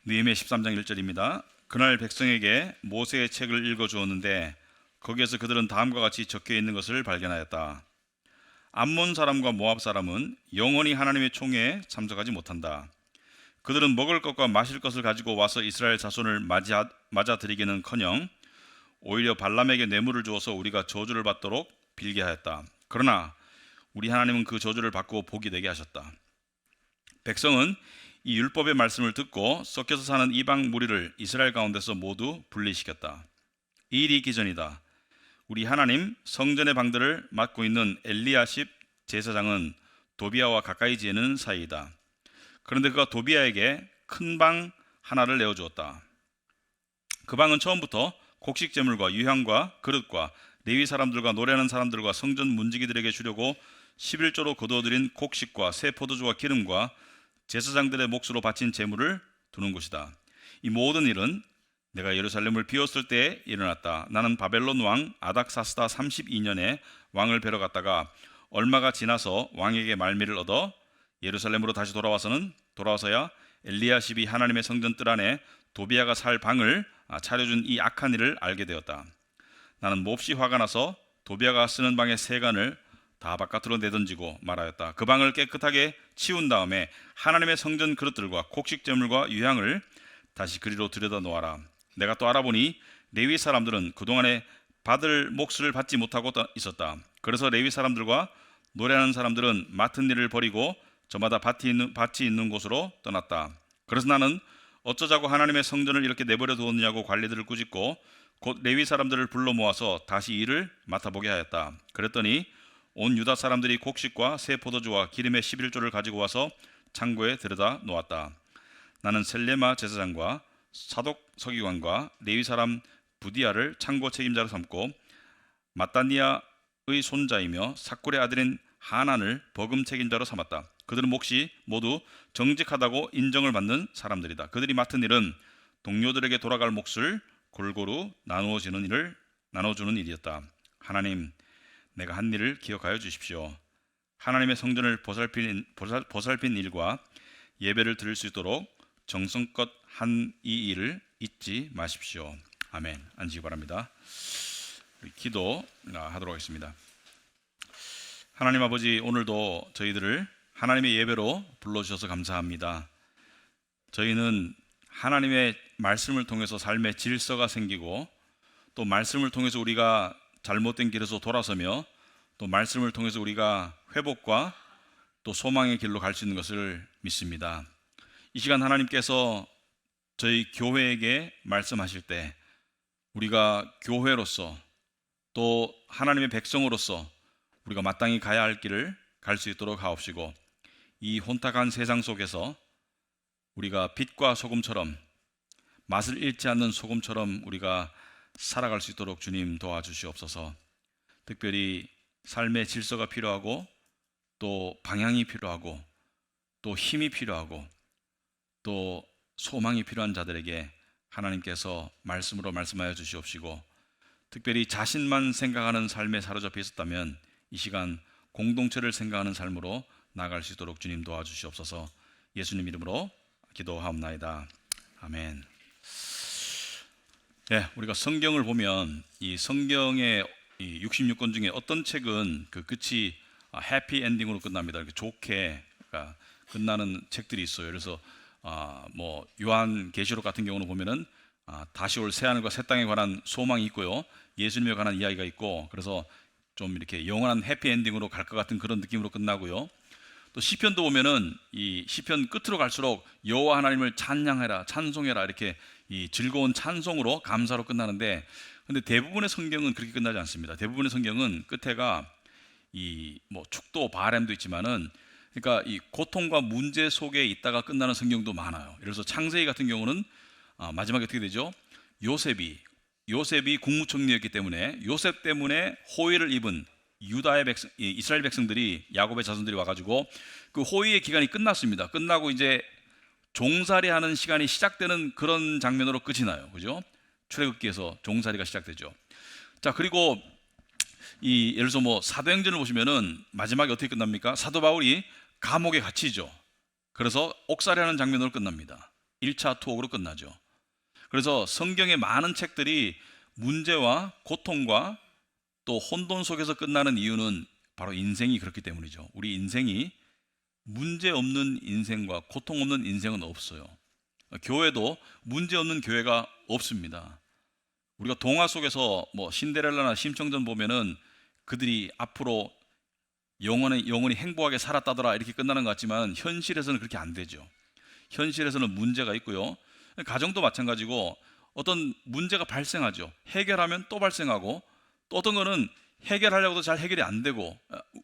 느헤미야 13장 1절입니다. 그날 백성에게 모세의 책을 읽어주었는데 거기에서 그들은 다음과 같이 적혀 있는 것을 발견하였다. 암몬 사람과 모압 사람은 영원히 하나님의 총회에 참석하지 못한다. 그들은 먹을 것과 마실 것을 가지고 와서 이스라엘 자손을 맞아들이기는커녕 오히려 발람에게 뇌물을 주어서 우리가 저주를 받도록 빌게 하였다. 그러나 우리 하나님은 그 저주를 바꾸어 복이 되게 하셨다. 백성은 이 율법의 말씀을 듣고 섞여서 사는 이방 무리를 이스라엘 가운데서 모두 분리시켰다. 이 일이 있기 전이다. 우리 하나님 성전의 방들을 맡고 있는 엘리야십 제사장은 도비아와 가까이 지내는 사이이다. 그런데 그가 도비아에게 큰 방 하나를 내어주었다. 그 방은 처음부터 곡식 제물과 유향과 그릇과 레위 사람들과 노래하는 사람들과 성전 문지기들에게 주려고 11조로 거두어들인 곡식과 새 포도주와 기름과 제사장들의 몫으로 바친 제물을 두는 곳이다. 이 모든 일은 내가 예루살렘을 비웠을 때에 일어났다. 나는 바벨론 왕 아닥사스다 32년에 왕을 뵈러 갔다가 얼마가 지나서 왕에게 말미를 얻어 예루살렘으로 다시 돌아와서야 엘리야십이 하나님의 성전 뜰 안에 도비아가 살 방을 차려준 이 악한 일을 알게 되었다. 나는 몹시 화가 나서 도비아가 쓰는 방의 세간을 다 바깥으로 내던지고 말하였다. 그 방을 깨끗하게 치운 다음에 하나님의 성전 그릇들과 곡식 제물과 유향을 다시 그리로 들여다 놓아라. 내가 또 알아보니 레위 사람들은 그동안에 받을 몫을 받지 못하고 있었다. 그래서 레위 사람들과 노래하는 사람들은 맡은 일을 버리고 저마다 밭이 있는 곳으로 떠났다. 그래서 나는 어쩌자고 하나님의 성전을 이렇게 내버려 두었느냐고 관리들을 꾸짖고 곧 레위 사람들을 불러 모아서 다시 일을 맡아보게 하였다. 그랬더니 온 유다 사람들이 곡식과 새 포도주와 기름의 11조를 가지고 와서 창고에 들여다 놓았다. 나는 셀레마 제사장과 사독 서기관과 레위 사람 부디아를 창고 책임자로 삼고 마따니아의 손자이며 삭굴의 아들인 하난을 버금 책임자로 삼았다. 그들은 몫이 모두 정직하다고 인정을 받는 사람들이다. 그들이 맡은 일은 동료들에게 돌아갈 몫을 골고루 나누어주는 일이었다. 하나님, 내가 한 일을 기억하여 주십시오. 하나님의 성전을 보살핀 일과 예배를 드릴 수 있도록 정성껏 한 이 일을 잊지 마십시오. 아멘. 앉으시기 바랍니다. 우리 기도하도록 하겠습니다. 하나님 아버지, 오늘도 저희들을 하나님의 예배로 불러주셔서 감사합니다. 저희는 하나님의 말씀을 통해서 삶의 질서가 생기고 또 말씀을 통해서 우리가 잘못된 길에서 돌아서며 또 말씀을 통해서 우리가 회복과 또 소망의 길로 갈 수 있는 것을 믿습니다. 이 시간 하나님께서 저희 교회에게 말씀하실 때 우리가 교회로서 또 하나님의 백성으로서 우리가 마땅히 가야 할 길을 갈 수 있도록 하옵시고 이 혼탁한 세상 속에서 우리가 빛과 소금처럼 맛을 잃지 않는 소금처럼 우리가 살아갈 수 있도록 주님 도와주시옵소서. 특별히 삶의 질서가 필요하고 또 방향이 필요하고 또 힘이 필요하고 또 소망이 필요한 자들에게 하나님께서 말씀으로 말씀하여 주시옵시고 특별히 자신만 생각하는 삶에 사로잡혀 있었다면 이 시간 공동체를 생각하는 삶으로 나아갈 수 있도록 주님 도와주시옵소서. 예수님 이름으로 기도하옵나이다. 아멘. 네, 우리가 성경을 보면 이 성경의 66권 중에 어떤 책은 그 끝이 해피 엔딩으로 끝납니다. 이렇게 좋게 끝나는 책들이 있어요. 그래서 뭐 요한 계시록 같은 경우는 보면은 다시 올 새 하늘과 새 땅에 관한 소망이 있고요, 예수님에 관한 이야기가 있고, 그래서 좀 이렇게 영원한 해피 엔딩으로 갈 것 같은 그런 느낌으로 끝나고요. 또 시편도 보면은 이 시편 끝으로 갈수록 여호와 하나님을 찬양해라, 찬송해라, 이렇게 이 즐거운 찬송으로 감사로 끝나는데, 근데 대부분의 성경은 그렇게 끝나지 않습니다. 대부분의 성경은 끝에가 이 뭐 축도 바램도 있지만은, 그러니까 이 고통과 문제 속에 있다가 끝나는 성경도 많아요. 예를 들어서 창세기 같은 경우는 마지막에 어떻게 되죠? 요셉이 국무총리였기 때문에 요셉 때문에 호의를 입은 이스라엘 백성들이, 야곱의 자손들이 와가지고 그 호의의 기간이 끝났습니다. 끝나고 이제 종살이하는 시간이 시작되는 그런 장면으로 끝이 나요. 그죠? 출애굽기에서 종살이가 시작되죠. 자, 그리고 예를 들어서 뭐 사도행전을 보시면은 마지막에 어떻게 끝납니까? 사도 바울이 감옥에 갇히죠. 그래서 옥살이하는 장면으로 끝납니다. 1차 투옥으로 끝나죠. 그래서 성경의 많은 책들이 문제와 고통과 또 혼돈 속에서 끝나는 이유는 바로 인생이 그렇기 때문이죠. 우리 인생이 문제 없는 인생과 고통 없는 인생은 없어요. 교회도 문제 없는 교회가 없습니다. 우리가 동화 속에서 뭐 신데렐라나 심청전 보면은 그들이 앞으로 영원히 행복하게 살았다더라 이렇게 끝나는 것 같지만 현실에서는 그렇게 안 되죠. 현실에서는 문제가 있고요. 가정도 마찬가지고 어떤 문제가 발생하죠. 해결하면 또 발생하고 또 어떤 거는 해결하려고도 잘 해결이 안 되고,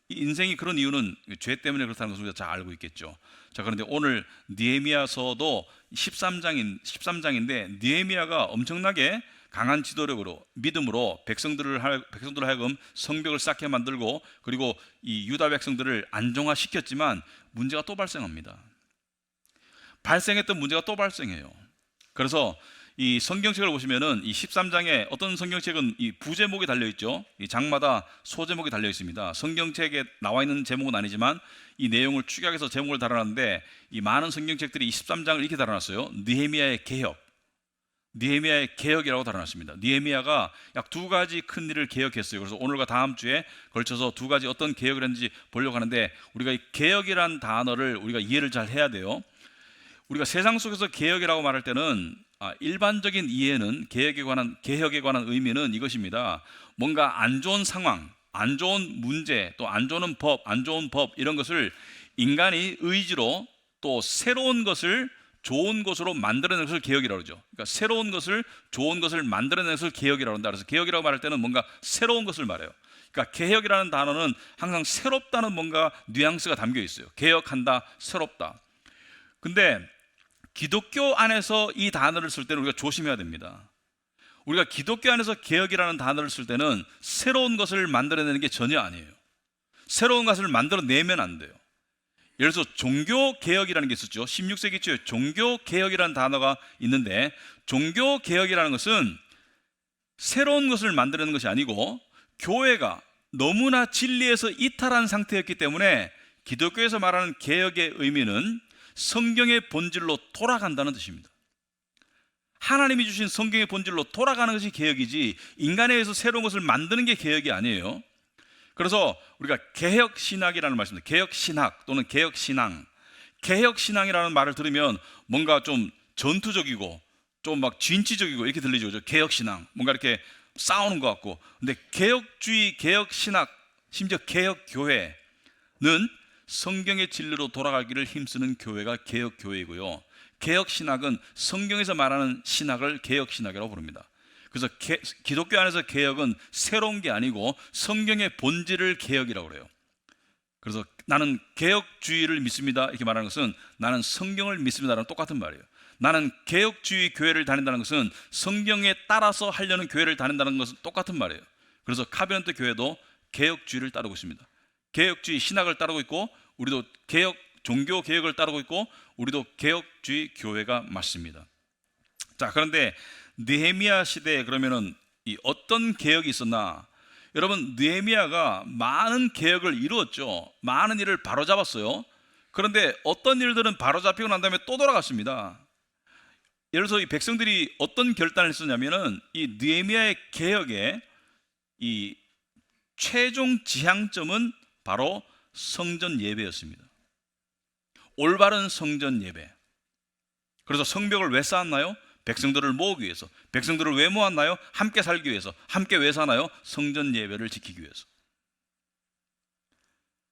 인생이 그런 이유는 죄 때문에 그렇다는 것을 우리가 잘 알고 있겠죠. 자, 그런데 오늘 느헤미야서도 13장인데 느헤미야가 엄청나게 강한 지도력으로 믿음으로 백성들을 하여금 성벽을 쌓게 만들고 그리고 이 유다 백성들을 안정화시켰지만 문제가 또 발생합니다. 발생했던 문제가 또 발생해요. 그래서 이 성경책을 보시면은 이 13장에 어떤 성경책은 이 부제목이 달려 있죠. 이 장마다 소제목이 달려 있습니다. 성경책에 나와 있는 제목은 아니지만 이 내용을 축약해서 제목을 달아놨는데 이 많은 성경책들이 이 13장을 이렇게 달아놨어요. 느헤미야의 개혁, 느헤미야의 개혁이라고 달아놨습니다. 느헤미야가 약 2가지 큰 일을 개혁했어요. 그래서 오늘과 다음 주에 걸쳐서 2가지 어떤 개혁을 했는지 보려고 하는데, 우리가 이 개혁이란 단어를 우리가 이해를 잘 해야 돼요. 우리가 세상 속에서 개혁이라고 말할 때는 일반적인 이해는 개혁에 관한 의미는 이것입니다. 뭔가 안 좋은 상황, 안 좋은 문제, 또 안 좋은 법 이런 것을 인간이 의지로 또 새로운 것을 좋은 것으로 만들어내는 것을 개혁이라고 그러죠. 그러니까 새로운 것을 좋은 것을 만들어내는 것을 개혁이라고 한다. 그래서 개혁이라고 말할 때는 뭔가 새로운 것을 말해요. 그러니까 개혁이라는 단어는 항상 새롭다는 뭔가 뉘앙스가 담겨 있어요. 개혁한다, 새롭다. 근데 기독교 안에서 이 단어를 쓸 때는 우리가 조심해야 됩니다. 우리가 기독교 안에서 개혁이라는 단어를 쓸 때는 새로운 것을 만들어내는 게 전혀 아니에요. 새로운 것을 만들어내면 안 돼요. 예를 들어서 종교개혁이라는 게 있었죠. 16세기 초에 종교개혁이라는 단어가 있는데, 종교개혁이라는 것은 새로운 것을 만들어내는 것이 아니고 교회가 너무나 진리에서 이탈한 상태였기 때문에 기독교에서 말하는 개혁의 의미는 성경의 본질로 돌아간다는 뜻입니다. 하나님이 주신 성경의 본질로 돌아가는 것이 개혁이지 인간에 의해서 새로운 것을 만드는 게 개혁이 아니에요. 그래서 우리가 개혁신학이라는 말씀입니다. 개혁신학 또는 개혁신앙. 개혁신앙이라는 말을 들으면 뭔가 좀 전투적이고 좀 막 진취적이고 이렇게 들리죠. 개혁신앙. 뭔가 이렇게 싸우는 것 같고. 근데 개혁주의, 개혁신학, 심지어 개혁교회는 성경의 진리로 돌아가기를 힘쓰는 교회가 개혁교회이고요. 개혁신학은 성경에서 말하는 신학을 개혁신학이라고 부릅니다. 그래서 기독교 안에서 개혁은 새로운 게 아니고 성경의 본질을 개혁이라고 그래요. 그래서 나는 개혁주의를 믿습니다 이렇게 말하는 것은 나는 성경을 믿습니다라는 똑같은 말이에요. 나는 개혁주의 교회를 다닌다는 것은 성경에 따라서 하려는 교회를 다닌다는 것은 똑같은 말이에요. 그래서 카베넌트 교회도 개혁주의를 따르고 있습니다. 개혁주의 신학을 따르고 있고, 우리도 종교 개혁을 따르고 있고, 우리도 개혁주의 교회가 맞습니다. 자, 그런데 느헤미야 시대에 그러면은 이 어떤 개혁이 있었나? 여러분, 느헤미야가 많은 개혁을 이루었죠. 많은 일을 바로잡았어요. 그런데 어떤 일들은 바로잡히고 난 다음에 또 돌아갔습니다. 예를 들어서 이 백성들이 어떤 결단을 했었냐면은 이 느헤미야의 개혁의 이 최종 지향점은 바로 성전 예배였습니다. 올바른 성전 예배. 그래서 성벽을 왜 쌓았나요? 백성들을 모으기 위해서. 백성들을 왜 모았나요? 함께 살기 위해서. 함께 왜 사나요? 성전 예배를 지키기 위해서.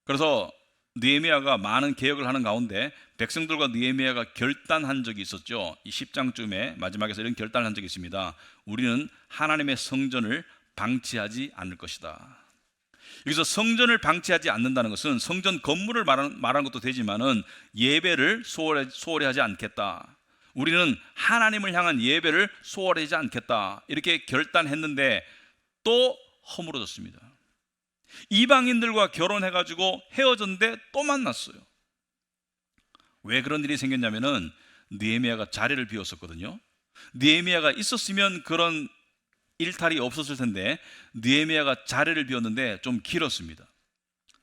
그래서 느헤미야가 많은 개혁을 하는 가운데 백성들과 느헤미야가 결단한 적이 있었죠. 이 10장쯤에 마지막에서 이런 결단을 한 적이 있습니다. 우리는 하나님의 성전을 방치하지 않을 것이다. 여기서 성전을 방치하지 않는다는 것은 성전 건물을 말하는 것도 되지만은 예배를 소홀히 하지 않겠다. 우리는 하나님을 향한 예배를 소홀히 하지 않겠다. 이렇게 결단했는데 또 허물어졌습니다. 이방인들과 결혼해가지고 헤어졌는데 또 만났어요. 왜 그런 일이 생겼냐면은 느헤미야가 자리를 비웠었거든요. 느헤미야가 있었으면 그런 일탈이 없었을 텐데 느헤미야가 자리를 비웠는데 좀 길었습니다.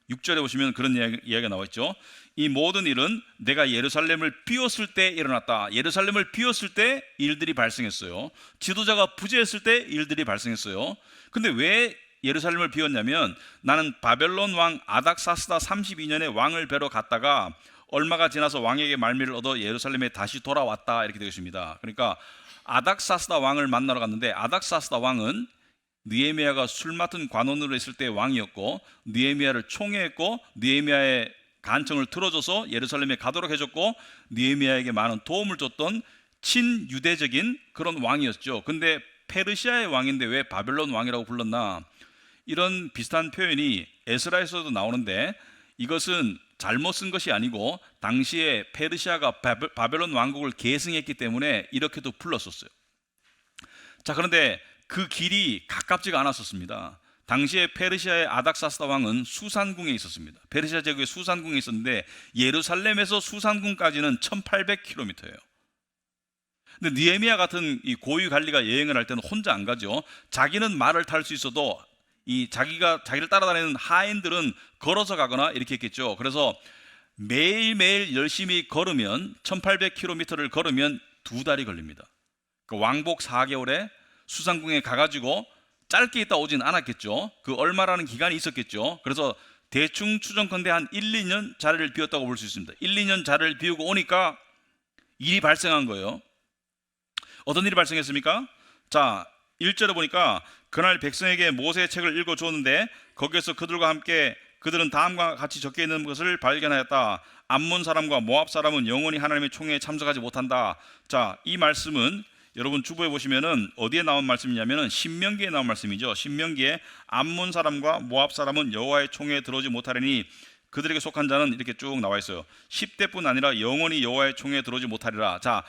6절에 보시면 그런 이야기가 나와 있죠. 이 모든 일은 내가 예루살렘을 비웠을 때 일어났다. 예루살렘을 비웠을 때 일들이 발생했어요. 지도자가 부재했을 때 일들이 발생했어요. 근데 왜 예루살렘을 비웠냐면 나는 바벨론 왕 아닥사스다 32년에 왕을 뵈러 갔다가 얼마가 지나서 왕에게 말미를 얻어 예루살렘에 다시 돌아왔다 이렇게 되어 있습니다. 그러니까 아닥사스다 왕을 만나러 갔는데 아닥사스다 왕은 느헤미야가 술 맡은 관원으로 있을 때 왕이었고 느헤미야를 총애했고 느헤미야의 간청을 들어줘서 예루살렘에 가도록 해줬고 느헤미야에게 많은 도움을 줬던 친유대적인 그런 왕이었죠. 근데 페르시아의 왕인데 왜 바벨론 왕이라고 불렀나? 이런 비슷한 표현이 에스라에서도 나오는데 이것은 잘못 쓴 것이 아니고 당시에 페르시아가 바벨론 왕국을 계승했기 때문에 이렇게도 불렀었어요. 자, 그런데 그 길이 가깝지가 않았었습니다. 당시에 페르시아의 아닥사스다 왕은 수산궁에 있었습니다. 페르시아 제국의 수산궁에 있었는데 예루살렘에서 수산궁까지는 1800km예요. 근데 느헤미야 같은 이 고위 관리가 여행을 할 때는 혼자 안 가죠. 자기는 말을 탈 수 있어도 이 자기를 따라다니는 하인들은 걸어서 가거나 이렇게 했겠죠. 그래서 매일매일 열심히 걸으면 1800km를 걸으면 2달이 걸립니다. 그 왕복 4개월에 수상궁에 가가지고 짧게 있다 오진 않았겠죠. 그 얼마라는 기간이 있었겠죠. 그래서 대충 추정컨대 한 1, 2년 자리를 비웠다고 볼 수 있습니다. 1, 2년 자리를 비우고 오니까 일이 발생한 거예요. 어떤 일이 발생했습니까? 자, 1절에 보니까 그날 백성에게 모세의 책을 읽어주었는데 거기에서 그들과 함께 그들은 다음과 같이 적혀 있는 것을 발견하였다. 암몬 사람과 모압 사람은 영원히 하나님의 총회에 참석하지 못한다. 자, 이 말씀은 여러분 주보에 보시면은 어디에 나온 말씀이냐면은 신명기에 나온 말씀이죠. 신명기에 암몬 사람과 모압 사람은 여호와의 총회에 들어오지 못하리니 그들에게 속한 자는 이렇게 쭉 나와 있어요. 10대뿐 아니라 영원히 여호와의 총회에 들어오지 못하리라. 자,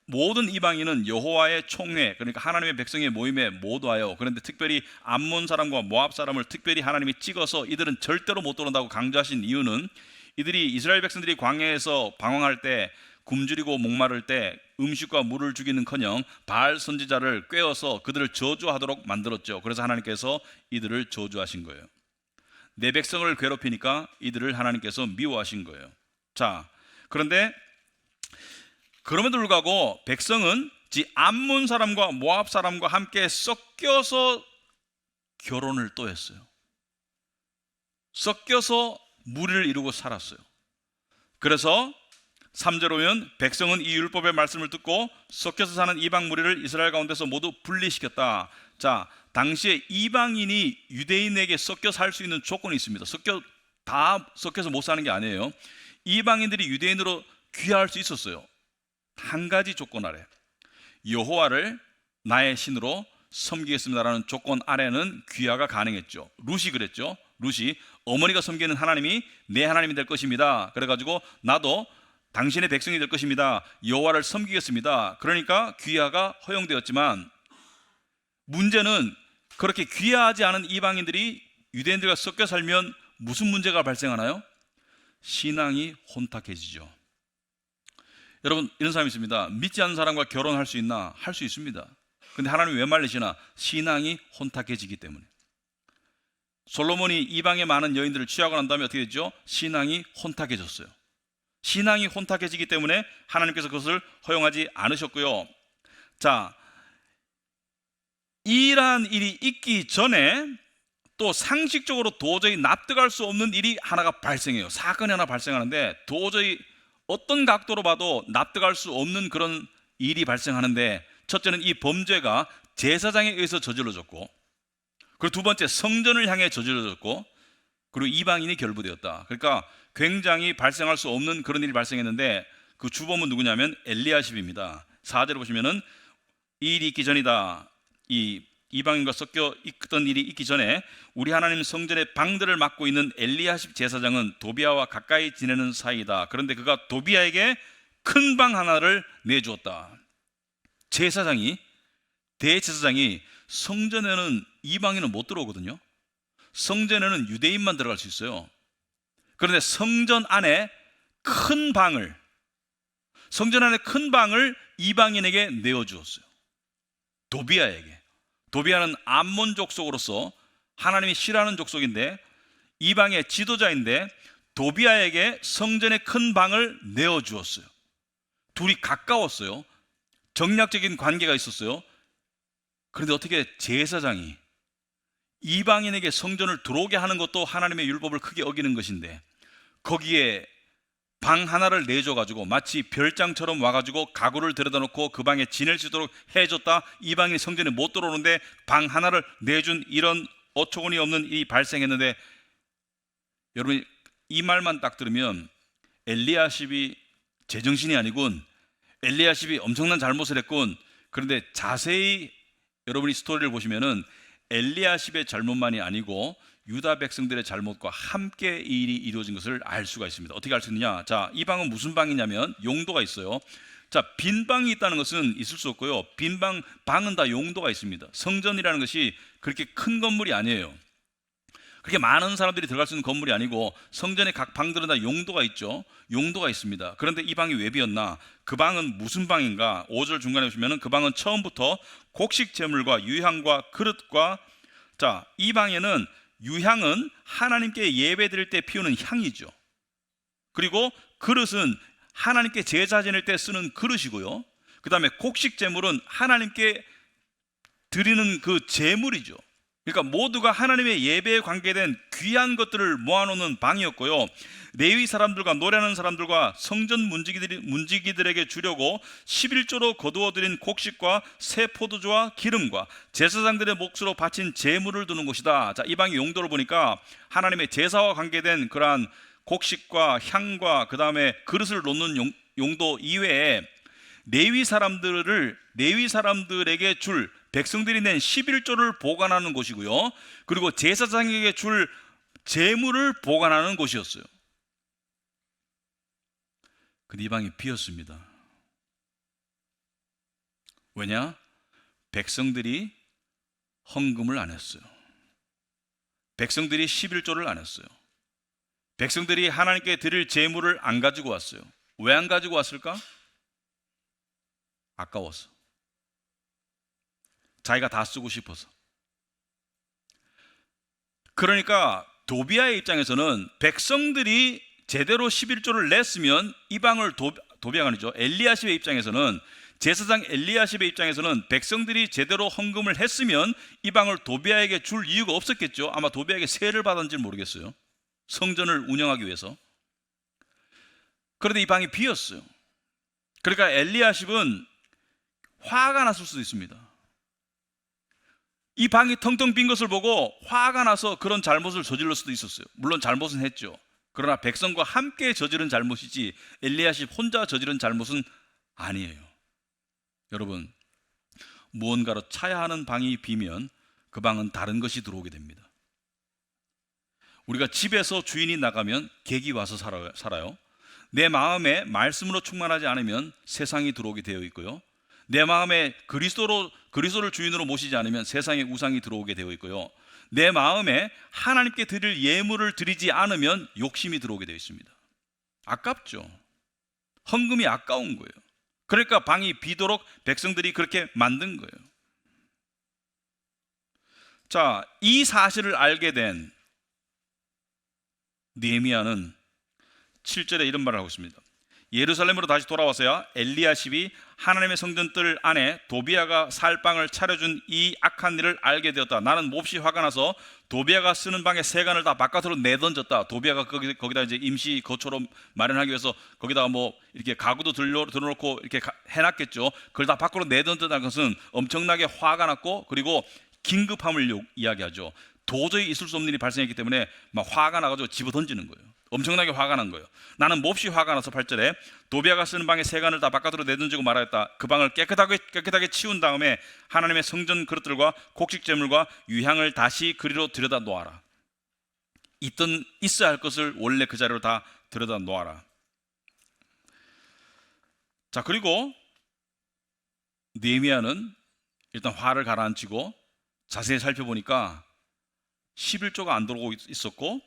모든 이방인은 여호와의 총회, 그러니까 하나님의 백성의 모임에 못 와요. 그런데 특별히 암몬 사람과 모압 사람을 특별히 하나님이 찍어서 이들은 절대로 못 들어온다고 강조하신 이유는 이들이 이스라엘 백성들이 광야에서 방황할 때 굶주리고 목마를 때 음식과 물을 주기는커녕 바알 선지자를 꿰어서 그들을 저주하도록 만들었죠. 그래서 하나님께서 이들을 저주하신 거예요. 내 백성을 괴롭히니까 이들을 하나님께서 미워하신 거예요. 자, 그런데 그럼에도 불구하고 백성은 암몬 사람과 모압 사람과 함께 섞여서 결혼을 또 했어요. 섞여서 무리를 이루고 살았어요. 그래서 3절 오면 백성은 이 율법의 말씀을 듣고 섞여서 사는 이방 무리를 이스라엘 가운데서 모두 분리시켰다. 자, 당시에 이방인이 유대인에게 섞여 살 수 있는 조건이 있습니다. 다 섞여서 못 사는 게 아니에요. 이방인들이 유대인으로 귀화할 수 있었어요. 한 가지 조건 아래, 여호와를 나의 신으로 섬기겠습니다라는 조건 아래는 귀화가 가능했죠. 룻이 그랬죠. 룻이 어머니가 섬기는 하나님이 내 하나님이 될 것입니다. 그래가지고 나도 당신의 백성이 될 것입니다. 여호와를 섬기겠습니다. 그러니까 귀화가 허용되었지만 문제는 그렇게 귀화하지 않은 이방인들이 유대인들과 섞여 살면 무슨 문제가 발생하나요? 신앙이 혼탁해지죠. 여러분, 이런 사람이 있습니다. 믿지 않는 사람과 결혼할 수 있나? 할 수 있습니다. 근데 하나님이 왜 말리시나? 신앙이 혼탁해지기 때문에. 솔로몬이 이방의 많은 여인들을 취하고 난 다음에 어떻게 됐죠? 신앙이 혼탁해졌어요. 신앙이 혼탁해지기 때문에 하나님께서 그것을 허용하지 않으셨고요. 자, 이러한 일이 있기 전에 또 상식적으로 도저히 납득할 수 없는 일이 하나가 발생해요. 사건이 하나 발생하는데 도저히 어떤 각도로 봐도 납득할 수 없는 그런 일이 발생하는데, 첫째는 이 범죄가 제사장에 의해서 저질러졌고, 그리고 두 번째 성전을 향해 저질러졌고, 그리고 이방인이 결부되었다. 그러니까 굉장히 발생할 수 없는 그런 일이 발생했는데 그 주범은 누구냐면 엘리야십입니다. 4절에 보시면은 이 일이 있기 전이다. 이 이방인과 섞여 있던 일이 있기 전에 우리 하나님 성전의 방들을 맡고 있는 엘리야십 제사장은 도비아와 가까이 지내는 사이다. 그런데 그가 도비아에게 큰 방 하나를 내주었다. 제사장이, 대제사장이 성전에는 이방인은 못 들어오거든요. 성전에는 유대인만 들어갈 수 있어요. 그런데 성전 안에 큰 방을 이방인에게 내어주었어요. 도비아에게. 도비아는 암몬 족속으로서 하나님이 싫어하는 족속인데 이방의 지도자인데 도비아에게 성전의 큰 방을 내어주었어요. 둘이 가까웠어요. 정략적인 관계가 있었어요. 그런데 어떻게 제사장이 이방인에게 성전을 들어오게 하는 것도 하나님의 율법을 크게 어기는 것인데, 거기에 방 하나를 내줘가지고 마치 별장처럼 와가지고 가구를 들여다 놓고 그 방에 지낼 수 있도록 해줬다. 이방인이 성전에 못 들어오는데 방 하나를 내준, 이런 어처구니 없는 일이 발생했는데, 여러분 이 말만 딱 들으면 엘리야십이 제정신이 아니군, 엘리야십이 엄청난 잘못을 했군. 그런데 자세히 여러분이 스토리를 보시면은 엘리야십의 잘못만이 아니고 유다 백성들의 잘못과 함께 이 일이 이루어진 것을 알 수가 있습니다. 어떻게 알 수 있느냐? 자, 이 방은 무슨 방이냐면 용도가 있어요. 자, 빈 방이 있다는 것은 있을 수 없고요. 방은 다 용도가 있습니다. 성전이라는 것이 그렇게 큰 건물이 아니에요. 그렇게 많은 사람들이 들어갈 수 있는 건물이 아니고, 성전의 각 방들은 다 용도가 있죠. 용도가 있습니다. 그런데 이 방이 왜 비었나? 그 방은 무슨 방인가? 5절 중간에 보시면 그 방은 처음부터 곡식 제물과 유향과 그릇과, 자, 이 방에는 유향은 하나님께 예배 드릴 때 피우는 향이죠. 그리고 그릇은 하나님께 제사 지낼 때 쓰는 그릇이고요. 그 다음에 곡식 제물은 하나님께 드리는 그 제물이죠. 그러니까 모두가 하나님의 예배에 관계된 귀한 것들을 모아놓는 방이었고요. 레위 사람들과 노래하는 사람들과 성전 문지기들에게 주려고 11조로 거두어들인 곡식과 새 포도주와 기름과 제사장들의 몫으로 바친 제물을 두는 곳이다. 자, 이 방의 용도를 보니까 하나님의 제사와 관계된 그러한 곡식과 향과 그 다음에 그릇을 놓는 용도 이외에 레위 사람들에게 줄 백성들이 낸 11조를 보관하는 곳이고요. 그리고 제사장에게 줄 제물을 보관하는 곳이었어요. 근데 이 방이 비었습니다. 왜냐? 백성들이 헌금을 안 했어요. 백성들이 11조를 안 했어요. 백성들이 하나님께 드릴 제물을 안 가지고 왔어요. 왜 안 가지고 왔을까? 아까워서. 자기가 다 쓰고 싶어서. 그러니까 도비아의 입장에서는 백성들이 제대로 11조를 냈으면 이 방을 도비아가 아니죠. 엘리야십의 입장에서는, 제사장 엘리야십의 입장에서는 백성들이 제대로 헌금을 했으면 이 방을 도비아에게 줄 이유가 없었겠죠. 아마 도비아에게 세를 받았는지 모르겠어요. 성전을 운영하기 위해서. 그런데 이 방이 비었어요. 그러니까 엘리야십은 화가 났을 수도 있습니다. 이 방이 텅텅 빈 것을 보고 화가 나서 그런 잘못을 저질렀을 수도 있었어요. 물론 잘못은 했죠. 그러나 백성과 함께 저지른 잘못이지 엘리야십 혼자 저지른 잘못은 아니에요. 여러분, 무언가로 차야 하는 방이 비면 그 방은 다른 것이 들어오게 됩니다. 우리가 집에서 주인이 나가면 객이 와서 살아요. 내 마음에 말씀으로 충만하지 않으면 세상이 들어오게 되어 있고요. 내 마음에 그리스도를 주인으로 모시지 않으면 세상의 우상이 들어오게 되어 있고요. 내 마음에 하나님께 드릴 예물을 드리지 않으면 욕심이 들어오게 되어 있습니다. 아깝죠. 헌금이 아까운 거예요. 그러니까 방이 비도록 백성들이 그렇게 만든 거예요. 자, 이 사실을 알게 된 느헤미야는 7절에 이런 말을 하고 있습니다. 예루살렘으로 다시 돌아와서야 엘리야십이 하나님의 성전뜰 안에 도비아가 살 방을 차려준 이 악한 일을 알게 되었다. 나는 몹시 화가 나서 도비아가 쓰는 방의 세간을 다 바깥으로 내던졌다. 도비아가 거기다 이제 임시 거처로 마련하기 위해서 거기다가 뭐 이렇게 가구도 들어놓고 이렇게 해놨겠죠. 그걸 다 밖으로 내던졌다는 것은 엄청나게 화가 났고, 그리고 긴급함을 이야기하죠. 도저히 있을 수 없는 일이 발생했기 때문에 막 화가 나가지고 집어 던지는 거예요. 엄청나게 화가 난 거예요. 나는 몹시 화가 나서 8절에 도비아가 쓰는 방의 세간을 다 바깥으로 내던지고 말하였다. 그 방을 깨끗하게 치운 다음에 하나님의 성전 그릇들과 곡식 제물과 유향을 다시 그리로 들여다 놓아라. 있어야 할 것을 원래 그 자리로 다 들여다 놓아라. 자, 그리고 느헤미야는 일단 화를 가라앉히고 자세히 살펴보니까 11조가 안 들어오고 있었고,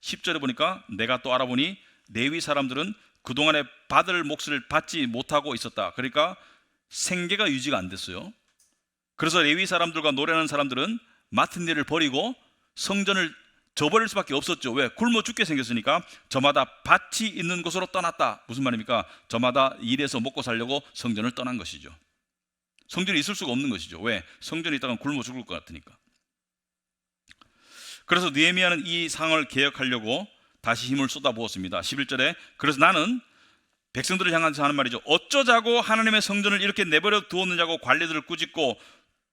10절에 보니까 내가 또 알아보니 레위 사람들은 그동안에 받을 몫을 받지 못하고 있었다. 그러니까 생계가 유지가 안 됐어요. 그래서 레위 사람들과 노래하는 사람들은 맡은 일을 버리고 성전을 저버릴 수밖에 없었죠. 왜? 굶어 죽게 생겼으니까. 저마다 밭이 있는 곳으로 떠났다. 무슨 말입니까? 저마다 일해서 먹고 살려고 성전을 떠난 것이죠. 성전이 있을 수가 없는 것이죠. 왜? 성전에 있다가 굶어 죽을 것 같으니까. 그래서 느헤미야는 이 상황을 개혁하려고 다시 힘을 쏟아부었습니다. 11절에 그래서 나는 백성들을 향해서 하는 말이죠. 어쩌자고 하나님의 성전을 이렇게 내버려 두었느냐고 관리들을 꾸짖고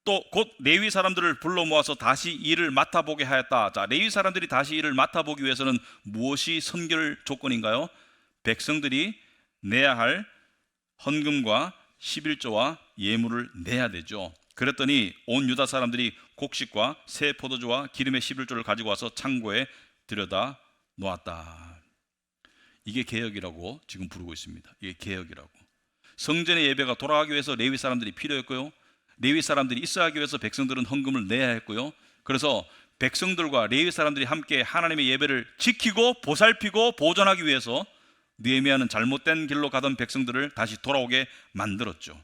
또 곧 레위 사람들을 불러 모아서 다시 일을 맡아보게 하였다. 자, 레위 사람들이 다시 일을 맡아보기 위해서는 무엇이 선결 조건인가요? 백성들이 내야 할 헌금과 11조와 예물을 내야 되죠. 그랬더니 온 유다 사람들이 곡식과 새 포도주와 기름의 11조를 가지고 와서 창고에 들여다 놓았다. 이게 개혁이라고 지금 부르고 있습니다. 이게 개혁이라고. 성전의 예배가 돌아가기 위해서 레위 사람들이 필요했고요. 레위 사람들이 있어야 하기 위해서 백성들은 헌금을 내야 했고요. 그래서 백성들과 레위 사람들이 함께 하나님의 예배를 지키고 보살피고 보존하기 위해서 느헤미야는 잘못된 길로 가던 백성들을 다시 돌아오게 만들었죠.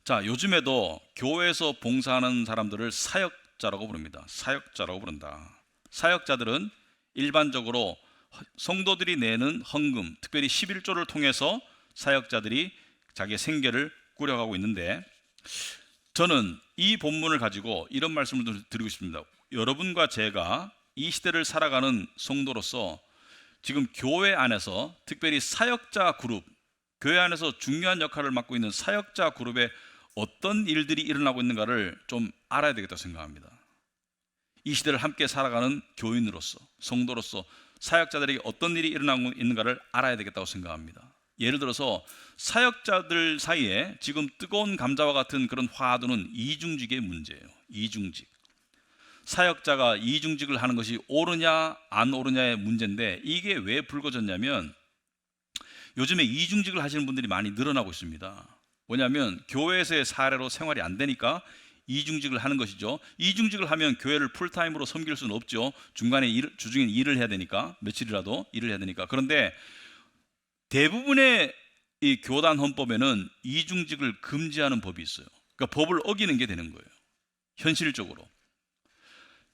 자, 요즘에도 교회에서 봉사하는 사람들을 사역자라고 부릅니다. 사역자라고 부른다. 사역자들은 일반적으로 성도들이 내는 헌금, 특별히 11조를 통해서 사역자들이 자기의 생계를 꾸려가고 있는데, 저는 이 본문을 가지고 이런 말씀을 드리고 싶습니다. 여러분과 제가 이 시대를 살아가는 성도로서 지금 교회 안에서 특별히 사역자 그룹, 교회 안에서 중요한 역할을 맡고 있는 사역자 그룹에 어떤 일들이 일어나고 있는가를 좀 알아야 되겠다고 생각합니다. 이 시대를 함께 살아가는 교인으로서, 성도로서 사역자들에게 어떤 일이 일어나고 있는가를 알아야 되겠다고 생각합니다. 예를 들어서 사역자들 사이에 지금 뜨거운 감자와 같은 그런 화두는 이중직의 문제예요. 이중직. 사역자가 이중직을 하는 것이 옳으냐 안 옳으냐의 문제인데, 이게 왜 불거졌냐면 요즘에 이중직을 하시는 분들이 많이 늘어나고 있습니다. 뭐냐면 교회에서의 사례로 생활이 안 되니까 이중직을 하는 것이죠. 이중직을 하면 교회를 풀타임으로 섬길 수는 없죠. 중간에 주중에 일을 해야 되니까, 며칠이라도 일을 해야 되니까. 그런데 대부분의 이 교단 헌법에는 이중직을 금지하는 법이 있어요. 그러니까 법을 어기는 게 되는 거예요, 현실적으로.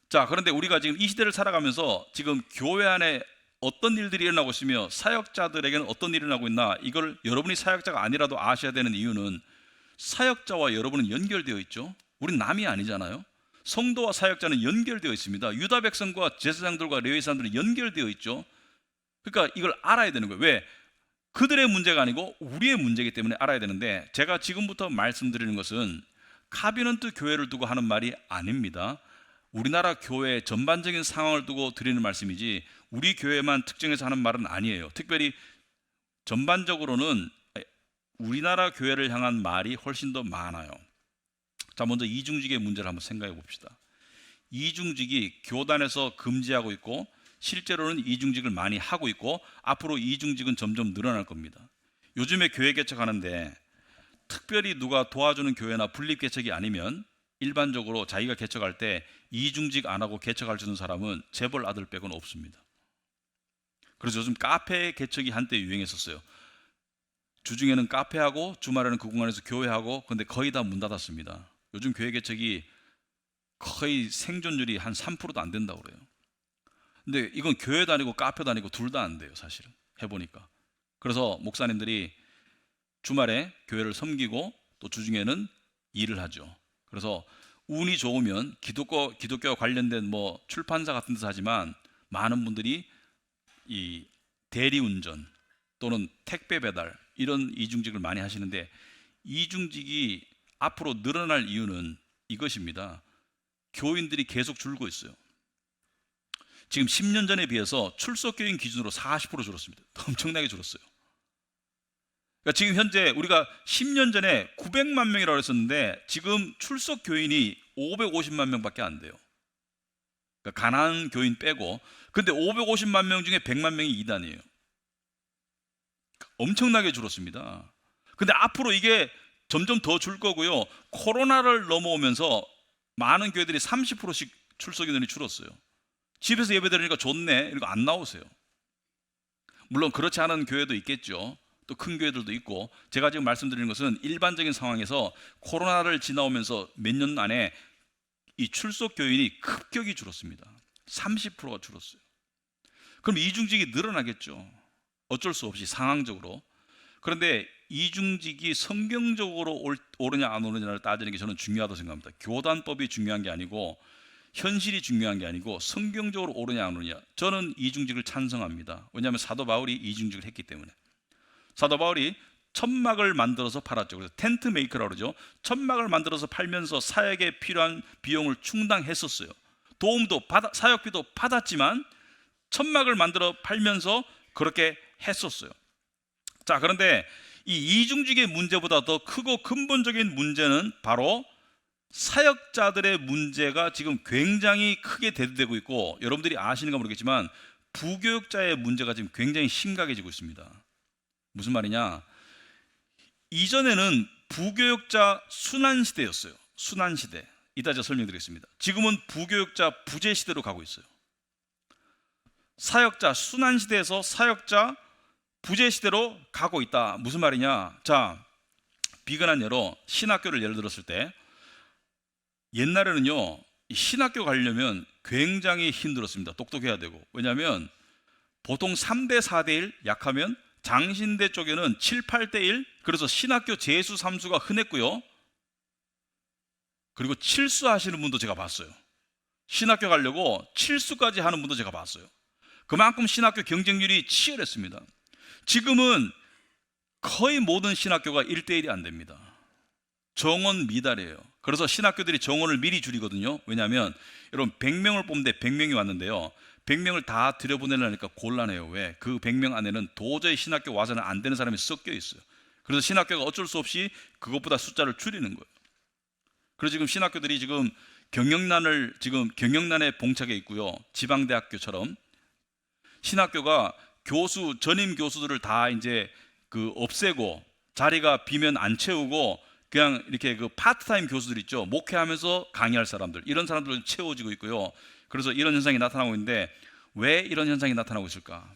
자, 그런데 우리가 지금 이 시대를 살아가면서 지금 교회 안에 어떤 일들이 일어나고 있으며 사역자들에게는 어떤 일이 일어나고 있나, 이걸 여러분이 사역자가 아니라도 아셔야 되는 이유는 사역자와 여러분은 연결되어 있죠. 우린 남이 아니잖아요. 성도와 사역자는 연결되어 있습니다. 유다 백성과 제사장들과 레위 사람들은 연결되어 있죠. 그러니까 이걸 알아야 되는 거예요. 왜? 그들의 문제가 아니고 우리의 문제이기 때문에 알아야 되는데, 제가 지금부터 말씀드리는 것은 카비넌트 교회를 두고 하는 말이 아닙니다. 우리나라 교회 전반적인 상황을 두고 드리는 말씀이지 우리 교회만 특정해서 하는 말은 아니에요. 특별히 전반적으로는 우리나라 교회를 향한 말이 훨씬 더 많아요. 자, 먼저 이중직의 문제를 한번 생각해 봅시다. 이중직이 교단에서 금지하고 있고 실제로는 이중직을 많이 하고 있고 앞으로 이중직은 점점 늘어날 겁니다. 요즘에 교회 개척하는데 특별히 누가 도와주는 교회나 분립 개척이 아니면 일반적으로 자기가 개척할 때 이중직 안 하고 개척할 수 있는 사람은 재벌 아들 빼고는 없습니다. 그래서 요즘 카페 개척이 한때 유행했었어요. 주중에는 카페하고 주말에는 그 공간에서 교회하고, 근데 거의 다 문 닫았습니다. 요즘 교회 개척이 거의 생존율이 한 3%도 안 된다고 그래요. 근데 이건 교회도 아니고 카페도 아니고 둘 다 안 돼요, 사실은 해보니까. 그래서 목사님들이 주말에 교회를 섬기고 또 주중에는 일을 하죠. 그래서 운이 좋으면 기독교와 관련된 뭐 출판사 같은 데서 하지만, 많은 분들이 이 대리운전 또는 택배 배달 이런 이중직을 많이 하시는데, 이중직이 앞으로 늘어날 이유는 이것입니다. 교인들이 계속 줄고 있어요. 지금 10년 전에 비해서 출석교인 기준으로 40% 줄었습니다. 엄청나게 줄었어요. 그러니까 지금 현재 우리가 10년 전에 900만 명이라고 했었는데 지금 출석 교인이 550만 명밖에 안 돼요. 그러니까 가난한 교인 빼고. 근데 550만 명 중에 100만 명이 이단이에요. 엄청나게 줄었습니다. 근데 앞으로 이게 점점 더 줄 거고요. 코로나를 넘어오면서 많은 교회들이 30%씩 출석 인원이 줄었어요. 집에서 예배 드리니까 좋네, 이거 안 나오세요. 물론 그렇지 않은 교회도 있겠죠. 또 큰 교회들도 있고. 제가 지금 말씀드리는 것은 일반적인 상황에서 코로나를 지나오면서 몇 년 안에 이 출석 교인이 급격히 줄었습니다. 30%가 줄었어요. 그럼 이중직이 늘어나겠죠. 어쩔 수 없이 상황적으로. 그런데 이중직이 성경적으로 옳으냐 안 옳으냐를 따지는 게 저는 중요하다고 생각합니다. 교단법이 중요한 게 아니고 현실이 중요한 게 아니고 성경적으로 옳으냐 안 옳으냐. 저는 이중직을 찬성합니다. 왜냐하면 사도 바울이 이중직을 했기 때문에. 사도 바울이 천막을 만들어서 팔았죠. 그래서 텐트 메이커라고 그러죠. 천막을 만들어서 팔면서 사역에 필요한 비용을 충당했었어요. 사역비도 받았지만 천막을 만들어 팔면서 그렇게 했었어요. 자, 그런데 이 이중직의 문제보다 더 크고 근본적인 문제는 바로 사역자들의 문제가 지금 굉장히 크게 대두되고 있고, 여러분들이 아시는가 모르겠지만 부교육자의 문제가 지금 굉장히 심각해지고 있습니다. 무슨 말이냐? 이전에는 부교육자 순환시대였어요. 순환시대. 이따 제가 설명드리겠습니다. 지금은 부교육자 부재시대로 가고 있어요. 사역자 순환시대에서 사역자 부재시대로 가고 있다. 무슨 말이냐? 자, 비근한 예로 신학교를 예를 들었을 때, 옛날에는요, 신학교 가려면 굉장히 힘들었습니다. 똑똑해야 되고. 왜냐하면 보통 3대 4대 1, 약하면 장신대 쪽에는 7, 8대 1, 그래서 신학교 재수 3수가 흔했고요. 그리고 7수 하시는 분도 제가 봤어요. 신학교 가려고 7수까지 하는 분도 제가 봤어요. 그만큼 신학교 경쟁률이 치열했습니다. 지금은 거의 모든 신학교가 1대1이 안 됩니다. 정원 미달이에요. 그래서 신학교들이 정원을 미리 줄이거든요. 왜냐하면 여러분 100명을 뽑는데 100명이 왔는데요, 100명을 다 들여보내려니까 곤란해요. 왜? 그 100명 안에는 도저히 신학교 와서는 안 되는 사람이 섞여 있어요. 그래서 신학교가 어쩔 수 없이 그것보다 숫자를 줄이는 거예요. 그래서 지금 신학교들이 지금 경영난에 봉착해 있고요. 지방대학교처럼 신학교가 전임 교수들을 다 이제 없애고 자리가 비면 안 채우고 그냥 이렇게 파트타임 교수들 있죠. 목회하면서 강의할 사람들, 이런 사람들을 채워지고 있고요. 그래서 이런 현상이 나타나고 있는데, 왜 이런 현상이 나타나고 있을까?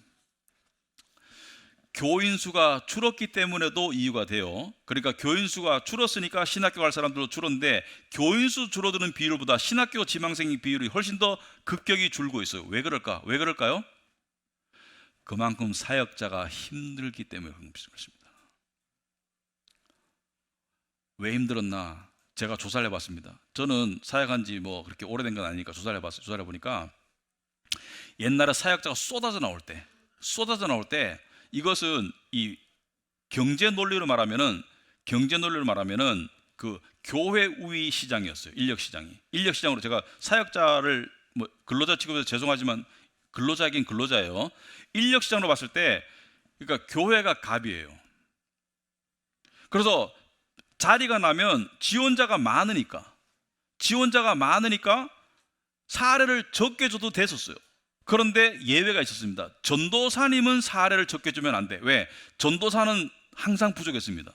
교인 수가 줄었기 때문에도 이유가 돼요. 그러니까 교인 수가 줄었으니까 신학교 갈 사람들도 줄었는데, 교인 수 줄어드는 비율보다 신학교 지망생 비율이 훨씬 더 급격히 줄고 있어요. 왜 그럴까? 왜 그럴까요? 그만큼 사역자가 힘들기 때문에 그런 것입니다. 왜 힘들었나? 제가 조사를 해봤습니다. 저는 사역한 지 그렇게 오래된 건 아니니까 조사를 해봤어요. 조사를 해보니까 옛날에 사역자가 쏟아져 나올 때 이것은 이 경제 논리로 말하면은 그 교회 우위 시장이었어요. 인력 시장으로 제가 사역자를 근로자 취급해서 죄송하지만 근로자긴 근로자예요. 인력 시장으로 봤을 때, 그러니까 교회가 갑이에요. 그래서 자리가 나면 지원자가 많으니까 사례를 적게 줘도 됐었어요. 그런데 예외가 있었습니다. 전도사님은 사례를 적게 주면 안 돼. 왜? 전도사는 항상 부족했습니다.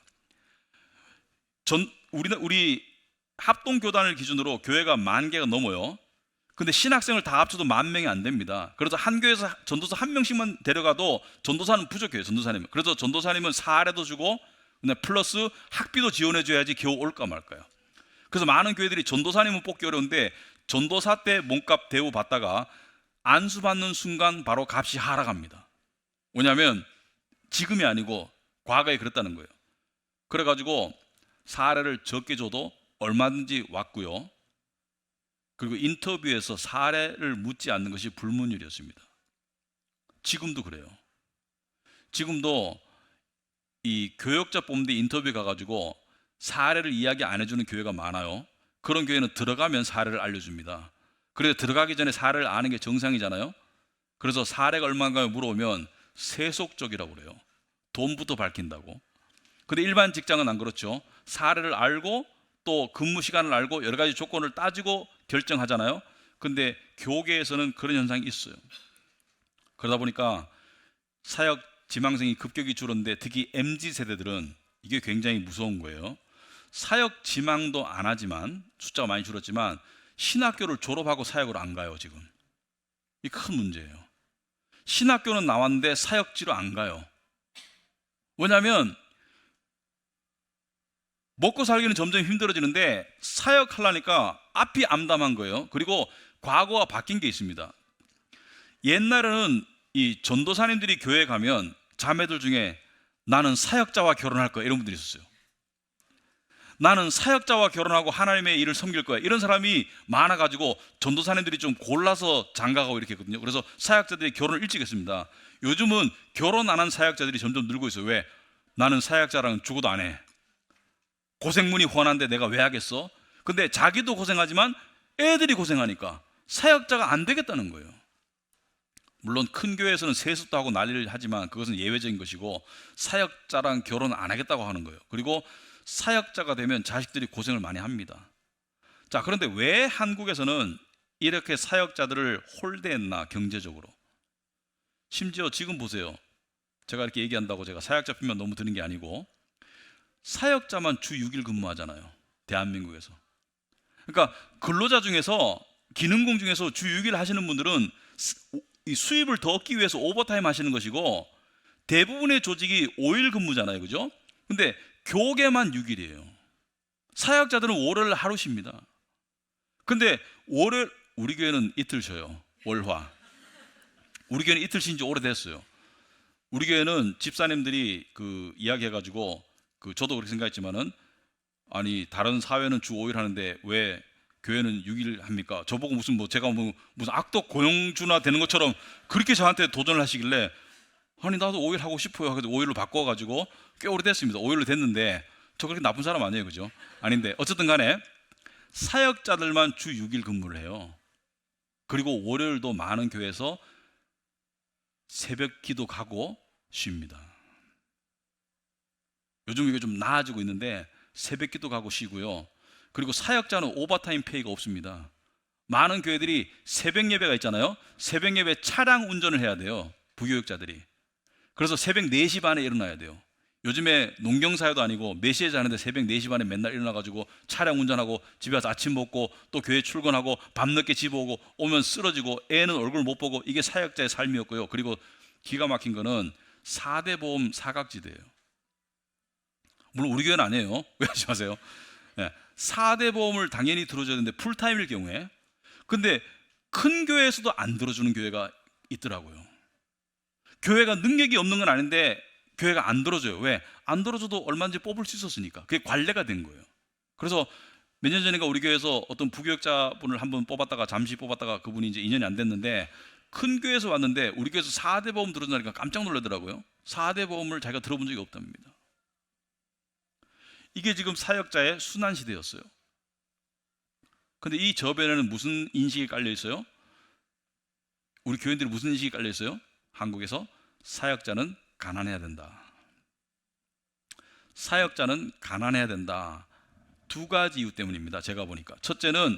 우리 합동교단을 기준으로 교회가 10,000개가 넘어요. 근데 신학생을 다 합쳐도 10,000명이 안 됩니다. 그래서 한 교회에서 전도사 1명씩만 데려가도 전도사는 부족해요. 전도사님은. 그래서 전도사님은 사례도 주고 플러스 학비도 지원해 줘야지 겨우 올까 말까요. 그래서 많은 교회들이 전도사님은 뽑기 어려운데 전도사 때 몸값 대우 받다가 안수 받는 순간 바로 값이 하락합니다. 왜냐하면 지금이 아니고 과거에 그랬다는 거예요. 그래가지고 사례를 적게 줘도 얼마든지 왔고요. 그리고 인터뷰에서 사례를 묻지 않는 것이 불문율이었습니다. 지금도 그래요. 지금도 이 교역자 뽑는데 인터뷰 가가지고 사례를 이야기 안 해주는 교회가 많아요. 그런 교회는 들어가면 사례를 알려줍니다. 그래서 들어가기 전에 사례를 아는 게 정상이잖아요. 그래서 사례가 얼마인가 물어보면 세속적이라고 그래요. 돈부터 밝힌다고. 근데 일반 직장은 안 그렇죠. 사례를 알고 또 근무 시간을 알고 여러 가지 조건을 따지고 결정하잖아요. 근데 교계에서는 그런 현상이 있어요. 그러다 보니까 사역 지망생이 급격히 줄었는데, 특히 MZ세대들은 이게 굉장히 무서운 거예요. 사역 지망도 안 하지만, 숫자가 많이 줄었지만 신학교를 졸업하고 사역을 안 가요. 지금 이 큰 문제예요. 신학교는 나왔는데 사역지로 안 가요. 왜냐하면 먹고 살기는 점점 힘들어지는데 사역하려니까 앞이 암담한 거예요. 그리고 과거와 바뀐 게 있습니다. 옛날에는 이 전도사님들이 교회에 가면 자매들 중에 나는 사역자와 결혼할 거야 이런 분들이 있었어요. 나는 사역자와 결혼하고 하나님의 일을 섬길 거야 이런 사람이 많아가지고 전도사님들이 좀 골라서 장가가고 이렇게 했거든요. 그래서 사역자들이 결혼을 일찍 했습니다. 요즘은 결혼 안 한 사역자들이 점점 늘고 있어요. 왜? 나는 사역자랑은 죽어도 안 해. 고생문이 훤한데 내가 왜 하겠어? 근데 자기도 고생하지만 애들이 고생하니까 사역자가 안 되겠다는 거예요. 물론 큰 교회에서는 세습도 하고 난리를 하지만 그것은 예외적인 것이고 사역자랑 결혼 안 하겠다고 하는 거예요. 그리고 사역자가 되면 자식들이 고생을 많이 합니다. 자, 그런데 왜 한국에서는 이렇게 사역자들을 홀대했나 경제적으로? 심지어 지금 보세요. 제가 이렇게 얘기한다고 제가 사역자 표면 너무 드는 게 아니고 사역자만 주 6일 근무하잖아요. 대한민국에서. 그러니까 근로자 중에서 기능공 중에서 주 6일 하시는 분들은 이 수입을 더 얻기 위해서 오버타임 하시는 것이고 대부분의 조직이 5일 근무잖아요. 그죠? 근데 교계만 6일이에요. 사역자들은 월요일 하루 쉽니다. 근데 월요일 우리 교회는 이틀 쉬어요. 월화. 우리 교회는 이틀 쉰 지 오래됐어요. 우리 교회는 집사님들이 그 이야기해가지고 저도 그렇게 생각했지만은 아니 다른 사회는 주 5일 하는데 왜 교회는 6일 합니까? 저보고 무슨 제가 무슨 악덕 고용주나 되는 것처럼 그렇게 저한테 도전을 하시길래 아니 나도 5일 하고 싶어요. 그래서 5일로 바꿔가지고 꽤 오래됐습니다. 5일로 됐는데 저 그렇게 나쁜 사람 아니에요. 그죠? 아닌데 어쨌든 간에 사역자들만 주 6일 근무를 해요. 그리고 월요일도 많은 교회에서 새벽 기도 가고 쉽니다. 요즘 이게 좀 나아지고 있는데 새벽 기도 가고 쉬고요. 그리고 사역자는 오버타임 페이가 없습니다. 많은 교회들이 새벽 예배가 있잖아요. 새벽 예배 차량 운전을 해야 돼요. 부교육자들이. 그래서 새벽 4시 반에 일어나야 돼요. 요즘에 농경사회도 아니고 몇 시에 자는데 새벽 4시 반에 맨날 일어나가지고 차량 운전하고 집에 와서 아침 먹고 또 교회 출근하고 밤늦게 집 오고 오면 쓰러지고 애는 얼굴 못 보고 이게 사역자의 삶이었고요. 그리고 기가 막힌 거는 4대 보험 사각지대예요. 물론 우리 교회는 아니에요. 왜 하지 마세요. 4대 보험을 당연히 들어줘야 되는데 풀타임일 경우에 근데 큰 교회에서도 안 들어주는 교회가 있더라고요. 교회가 능력이 없는 건 아닌데 교회가 안 들어줘요. 왜? 안 들어줘도 얼마든지 뽑을 수 있었으니까. 그게 관례가 된 거예요. 그래서 몇 년 전인가 우리 교회에서 어떤 부교육자분을 한번 뽑았다가 잠시 뽑았다가 그분이 이제 2년이 안 됐는데 큰 교회에서 왔는데 우리 교회에서 4대 보험 들어준다니까 깜짝 놀라더라고요. 4대 보험을 자기가 들어본 적이 없답니다. 이게 지금 사역자의 순환 시대였어요. 근데 이 저변에는 무슨 인식이 깔려 있어요? 우리 교인들이 무슨 인식이 깔려 있어요? 한국에서 사역자는 가난해야 된다. 사역자는 가난해야 된다. 두 가지 이유 때문입니다. 제가 보니까 첫째는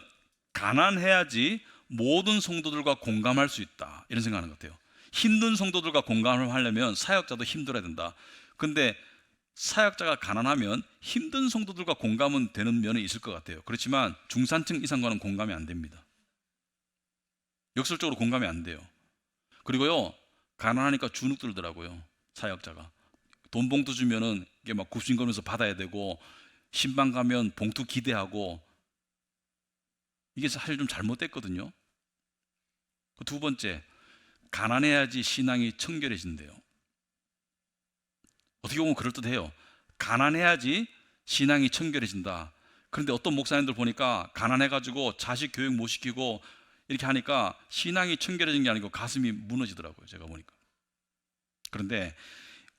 가난해야지 모든 성도들과 공감할 수 있다 이런 생각하는 것 같아요. 힘든 성도들과 공감을 하려면 사역자도 힘들어야 된다. 근데 사역자가 가난하면 힘든 성도들과 공감은 되는 면이 있을 것 같아요. 그렇지만 중산층 이상과는 공감이 안 됩니다. 역설적으로 공감이 안 돼요. 그리고요 가난하니까 주눅 들더라고요. 사역자가 돈 봉투 주면은 이게 막 굽신거리면서 받아야 되고 신방 가면 봉투 기대하고 이게 사실 좀 잘못됐거든요. 두 번째, 가난해야지 신앙이 청결해진대요. 어떻게 보면 그럴듯해요. 가난해야지 신앙이 청결해진다. 그런데 어떤 목사님들 보니까 가난해가지고 자식 교육 못 시키고 이렇게 하니까 신앙이 청결해진 게 아니고 가슴이 무너지더라고요. 제가 보니까. 그런데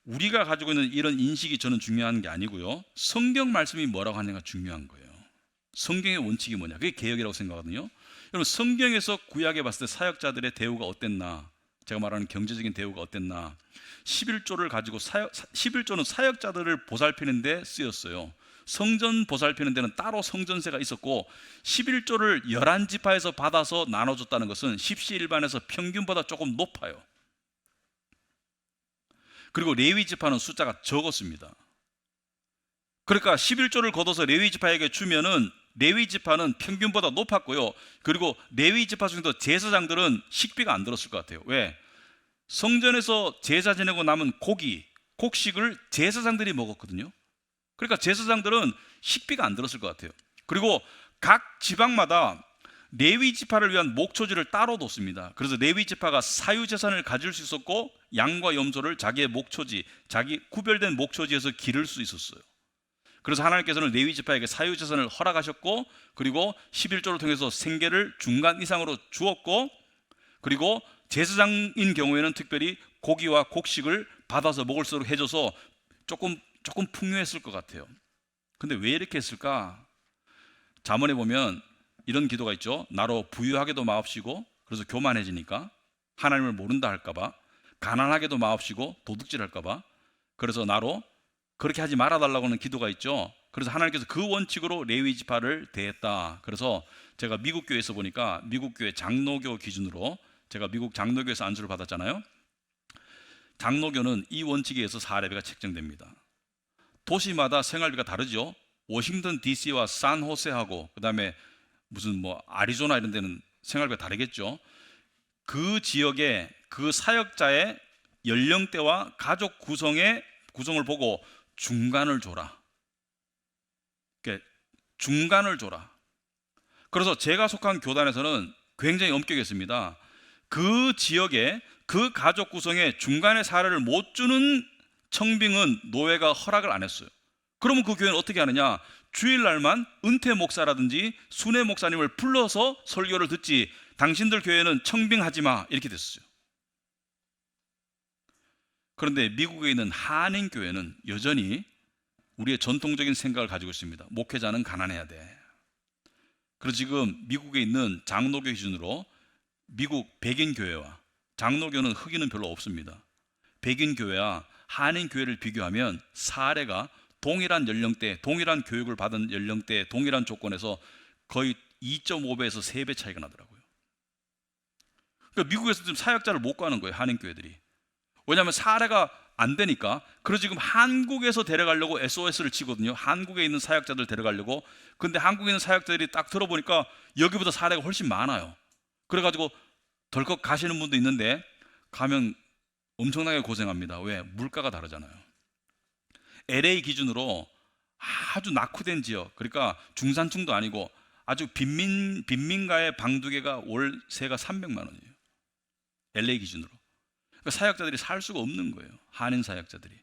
우리가 가지고 있는 이런 인식이 저는 중요한 게 아니고요. 성경 말씀이 뭐라고 하느냐가 중요한 거예요. 성경의 원칙이 뭐냐? 그게 개혁이라고 생각하거든요. 여러분 성경에서 구약에 봤을 때 사역자들의 대우가 어땠나? 제가 말하는 경제적인 대우가 어땠나? 11조를 가지고 11조는 사역자들을 보살피는 데 쓰였어요. 성전 보살피는 데는 따로 성전세가 있었고 11조를 11지파에서 받아서 나눠줬다는 것은 십시일반에서 평균보다 조금 높아요. 그리고 레위 지파는 숫자가 적었습니다. 그러니까 11조를 걷어서 레위 지파에게 주면은 레위 지파는 평균보다 높았고요. 그리고 레위 지파 중에도 제사장들은 식비가 안 들었을 것 같아요. 왜? 성전에서 제사 지내고 남은 곡식을 제사장들이 먹었거든요. 그러니까 제사장들은 식비가 안 들었을 것 같아요. 그리고 각 지방마다 레위 지파를 위한 목초지를 따로 뒀습니다. 그래서 레위 지파가 사유 재산을 가질 수 있었고 양과 염소를 자기의 목초지, 자기 구별된 목초지에서 기를 수 있었어요. 그래서 하나님께서는 레위 지파에게 사유 재산을 허락하셨고, 그리고 11조를 통해서 생계를 중간 이상으로 주었고, 그리고 제사장인 경우에는 특별히 고기와 곡식을 받아서 먹을 수 있도록 해줘서 조금 풍요했을 것 같아요. 근데 왜 이렇게 했을까? 잠언에 보면 이런 기도가 있죠. 나로 부유하게도 마옵시고, 그래서 교만해지니까 하나님을 모른다 할까봐, 가난하게도 마옵시고 도둑질 할까봐, 그래서 나로 그렇게 하지 말아달라고 하는 기도가 있죠. 그래서 하나님께서 그 원칙으로 레위 지파를 대했다. 그래서 제가 미국 교회에서 보니까 미국 교회 장로교 기준으로, 제가 미국 장로교에서 안수를 받았잖아요. 장로교는 이 원칙에 의해서 사례비가 책정됩니다. 도시마다 생활비가 다르죠. 워싱턴 DC와 산호세하고 그다음에 무슨 뭐 아리조나 이런 데는 생활비가 다르겠죠. 그 지역의 그 사역자의 연령대와 가족 구성을 보고 중간을 줘라. 중간을 줘라. 그래서 제가 속한 교단에서는 굉장히 엄격했습니다. 그 지역에 그 가족 구성에 중간의 사례를 못 주는 청빙은 노회가 허락을 안 했어요. 그러면 그 교회는 어떻게 하느냐? 주일날만 은퇴 목사라든지 순회 목사님을 불러서 설교를 듣지, 당신들 교회는 청빙하지 마, 이렇게 됐어요. 그런데 미국에 있는 한인교회는 여전히 우리의 전통적인 생각을 가지고 있습니다. 목회자는 가난해야 돼. 그래서 지금 미국에 있는 장로교 기준으로 미국 백인교회와 장로교는 흑인은 별로 없습니다. 백인교회와 한인교회를 비교하면 사례가 동일한 연령대, 동일한 교육을 받은 연령대, 동일한 조건에서 거의 2.5배에서 3배 차이가 나더라고요. 그러니까 미국에서 지금 사역자를 못 구하는 거예요, 한인교회들이. 왜냐하면 사례가 안 되니까. 그래서 지금 한국에서 데려가려고 SOS를 치거든요. 한국에 있는 사역자들 데려가려고. 근데 한국에 있는 사역자들이 딱 들어보니까 여기보다 사례가 훨씬 많아요. 그래가지고 덜컥 가시는 분도 있는데 가면 엄청나게 고생합니다. 왜? 물가가 다르잖아요. LA 기준으로 아주 낙후된 지역, 그러니까 중산층도 아니고 아주 빈민가의 방 2개가 월세가 300만 원이에요. LA 기준으로. 그러니까 사역자들이 살 수가 없는 거예요. 한인 사역자들이.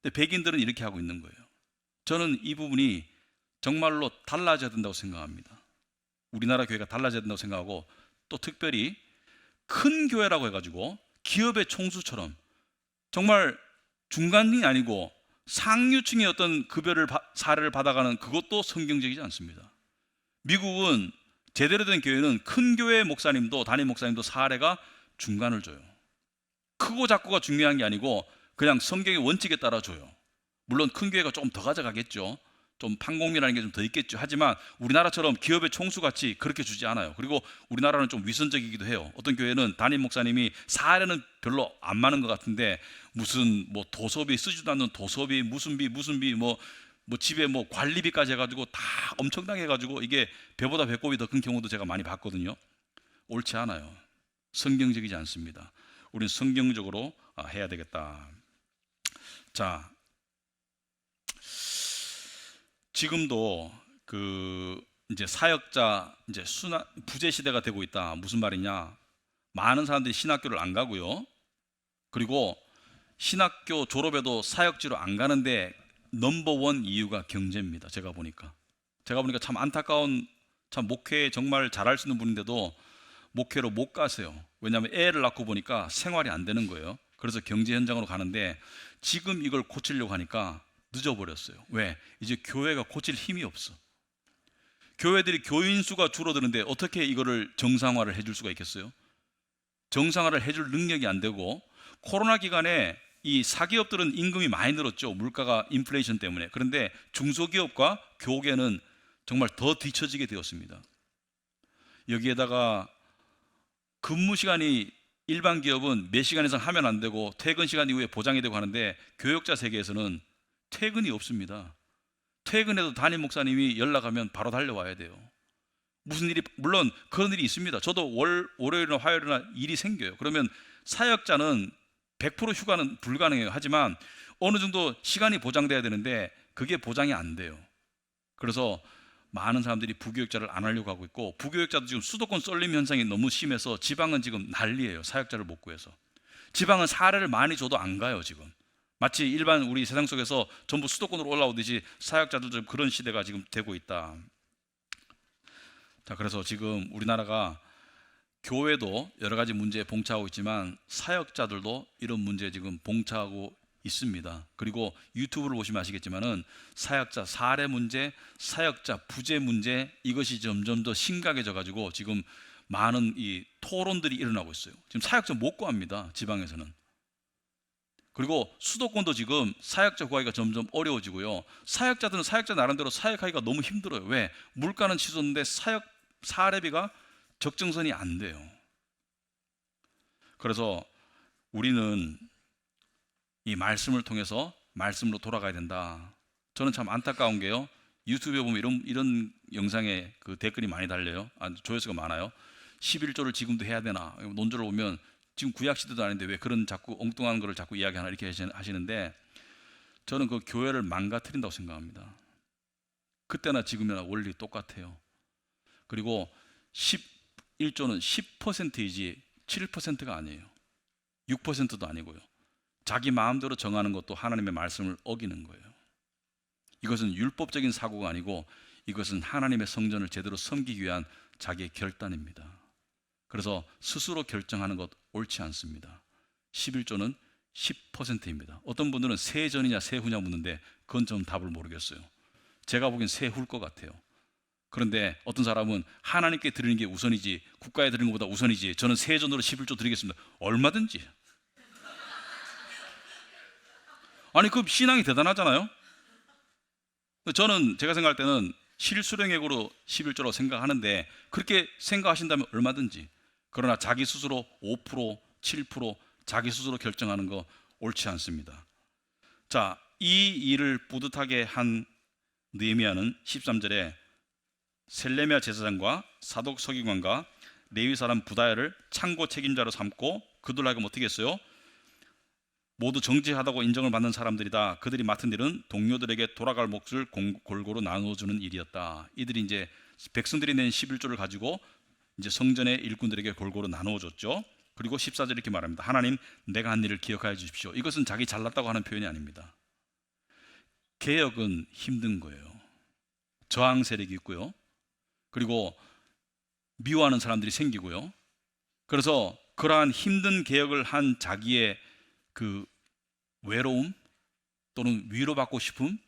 근데 백인들은 이렇게 하고 있는 거예요. 저는 이 부분이 정말로 달라져야 된다고 생각합니다. 우리나라 교회가 달라져야 된다고 생각하고, 또 특별히 큰 교회라고 해가지고 기업의 총수처럼 정말 중간층이 아니고 상류층의 어떤 급여를 사례를 받아가는 그것도 성경적이지 않습니다. 미국은 제대로 된 교회는 큰 교회 목사님도 담임 목사님도 사례가 중간을 줘요. 크고 작고가 중요한 게 아니고 그냥 성경의 원칙에 따라 줘요. 물론 큰 교회가 조금 더 가져가겠죠. 좀 판공이라는 게 좀 더 있겠죠. 하지만 우리나라처럼 기업의 총수같이 그렇게 주지 않아요. 그리고 우리나라는 좀 위선적이기도 해요. 어떤 교회는 담임 목사님이 사례는 별로 안 많은 것 같은데 무슨 뭐 도서비, 쓰지도 않는 도서비, 무슨 비 뭐 집에 뭐 관리비까지 해가지고 다 엄청나게 해가지고 이게 배보다 배꼽이 더 큰 경우도 제가 많이 봤거든요. 옳지 않아요. 성경적이지 않습니다. 우리는 성경적으로 해야 되겠다. 자, 지금도 이제 사역자 이제 부재 시대가 되고 있다. 무슨 말이냐? 많은 사람들이 신학교를 안 가고요. 그리고 신학교 졸업해도 사역지로 안 가는데 넘버원 이유가 경제입니다. 제가 보니까 참 안타까운, 참 목회 정말 잘할 수 있는 분인데도 목회로 못 가세요. 왜냐하면 애를 낳고 보니까 생활이 안 되는 거예요. 그래서 경제 현장으로 가는데 지금 이걸 고치려고 하니까 늦어버렸어요. 왜? 이제 교회가 고칠 힘이 없어. 교회들이 교인 수가 줄어드는데 어떻게 이거를 정상화를 해줄 수가 있겠어요? 정상화를 해줄 능력이 안 되고, 코로나 기간에 이 사기업들은 임금이 많이 늘었죠. 물가가 인플레이션 때문에. 그런데 중소기업과 교계는 정말 더 뒤처지게 되었습니다. 여기에다가 근무 시간이 일반 기업은 몇 시간 이상 하면 안 되고 퇴근 시간 이후에 보장이 되고 하는데 교역자 세계에서는 퇴근이 없습니다. 퇴근해도 담임 목사님이 연락하면 바로 달려와야 돼요. 무슨 일이, 물론 그런 일이 있습니다. 저도 월요일이나 화요일이나 일이 생겨요. 그러면 사역자는 100% 휴가는 불가능해요. 하지만 어느 정도 시간이 보장돼야 되는데 그게 보장이 안 돼요. 그래서 많은 사람들이 부교육자를 안 하려고 하고 있고, 부교육자도 지금 수도권 쏠림 현상이 너무 심해서 지방은 지금 난리예요. 사역자를 못 구해서. 지방은 사례를 많이 줘도 안 가요. 지금 마치 일반 우리 세상 속에서 전부 수도권으로 올라오듯이 사역자도 좀 그런 시대가 지금 되고 있다. 자, 그래서 지금 우리나라가 교회도 여러 가지 문제에 봉착하고 있지만 사역자들도 이런 문제에 지금 봉착하고 있습니다. 그리고 유튜브를 보시면 아시겠지만은 사역자 사례 문제, 사역자 부재 문제, 이것이 점점 더 심각해져 가지고 지금 많은 이 토론들이 일어나고 있어요. 지금 사역자 못 구합니다. 지방에서는. 그리고 수도권도 지금 사역자 구하기가 점점 어려워지고요. 사역자들은 사역자 나름대로 사역하기가 너무 힘들어요. 왜? 물가는 치솟는데 사역 사례비가 적정선이 안 돼요. 그래서 우리는 이 말씀을 통해서 말씀으로 돌아가야 된다. 저는 참 안타까운 게요. 유튜브에 보면 이런 영상에 그 댓글이 많이 달려요. 조회수가 많아요. 11조를 지금도 해야 되나? 논조를 보면 지금 구약 시대도 아닌데 왜 그런 자꾸 엉뚱한 거를 자꾸 이야기하나 이렇게 하시는데, 저는 그 교회를 망가뜨린다고 생각합니다. 그때나 지금이나 원리 똑같아요. 그리고 11조는 10%이지 7%가 아니에요. 6%도 아니고요. 자기 마음대로 정하는 것도 하나님의 말씀을 어기는 거예요. 이것은 율법적인 사고가 아니고 이것은 하나님의 성전을 제대로 섬기기 위한 자기의 결단입니다. 그래서 스스로 결정하는 것 옳지 않습니다. 11조는 10%입니다. 어떤 분들은 세전이냐 세후냐 묻는데 그건 저는 답을 모르겠어요. 제가 보기엔 세후일 것 같아요. 그런데 어떤 사람은 하나님께 드리는 게 우선이지 국가에 드리는 것보다 우선이지, 저는 세전으로 11조 드리겠습니다. 얼마든지. 아니 그 신앙이 대단하잖아요. 저는 제가 생각할 때는 실수령액으로 11조라고 생각하는데 그렇게 생각하신다면 얼마든지. 그러나 자기 스스로 5%, 7% 자기 스스로 결정하는 거 옳지 않습니다. 자, 이 일을 뿌듯하게 한 느헤미야는 13절에 셀레미야 제사장과 사독 서기관과 레위 사람 부다야를 창고 책임자로 삼고 그들로 하여금 어떻게 했어요? 모두 정직하다고 인정을 받는 사람들이다. 그들이 맡은 일은 동료들에게 돌아갈 몫을 골고루 나눠주는 일이었다. 이들이 이제 백성들이 낸 11조를 가지고 이제 성전의 일꾼들에게 골고루 나눠줬죠. 그리고 14절 이렇게 말합니다. 하나님, 내가 한 일을 기억하여 주십시오. 이것은 자기 잘났다고 하는 표현이 아닙니다. 개혁은 힘든 거예요. 저항 세력이 있고요. 그리고 미워하는 사람들이 생기고요. 그래서 그러한 힘든 개혁을 한 자기의 그 외로움 또는 위로받고 싶음,